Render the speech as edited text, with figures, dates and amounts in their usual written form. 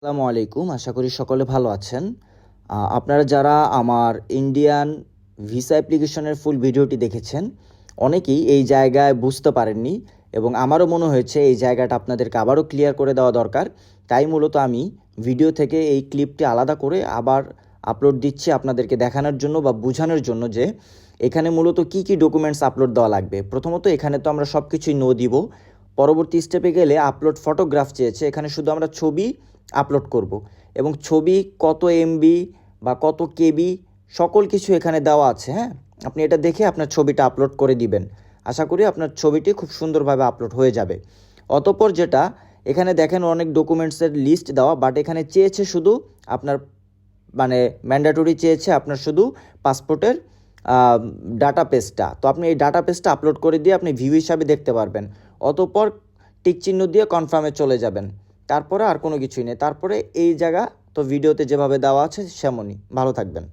আসসালামু আলাইকুম। আশা করি সকলে ভালো আছেন। আপনারা যারা আমার ইন্ডিয়ান ভিসা অ্যাপ্লিকেশনের ফুল ভিডিওটি দেখেছেন, অনেকেই এই জায়গায় বুঝতে পারেননি এবং আমারও মনে হয়েছে এই জায়গাটা আপনাদেরকে আবারও ক্লিয়ার করে দেওয়া দরকার। তাই মূলত আমি ভিডিও থেকে এই ক্লিপটি আলাদা করে আবার আপলোড দিচ্ছি আপনাদেরকে দেখানোর জন্য বা বোঝানোর জন্য যে এখানে মূলত কি কি ডকুমেন্টস আপলোড দেওয়া লাগবে। প্রথমত এখানে তো আমরা সব কিছুই নো দিব। পরবর্তী স্টেপে গেলে আপলোড ফটোগ্রাফ চেয়েছে, এখানে শুধু আমরা ছবি আপলোড করব এবং ছবি কত এমবি বা কত কেবি সকল কিছু এখানে দেওয়া আছে। হ্যাঁ, আপনি এটা দেখে আপনার ছবিটা আপলোড করে দিবেন। আশা করি আপনার ছবিটি খুব সুন্দরভাবে আপলোড হয়ে যাবে। অতঃপর যেটা এখানে দেখেন অনেক ডকুমেন্টসের লিস্ট দেওয়া, বাট এখানে চেয়েছে শুধু আপনার ম্যান্ডেটরি চেয়েছে আপনার শুধু পাসপোর্টের ডাটা পেজটা। তো আপনি এই ডাটা পেজটা আপলোড করে দিয়ে আপনি ভিউ হিসাবে দেখতে পারবেন। অতঃপর টিক চিহ্ন দিয়ে কনফার্মে চলে যাবেন। তারপরে আর কোনো কিছুই নেই। তারপরে এই জায়গা তো ভিডিওতে যেভাবে দেওয়া আছে সেমনই। ভালো থাকবেন।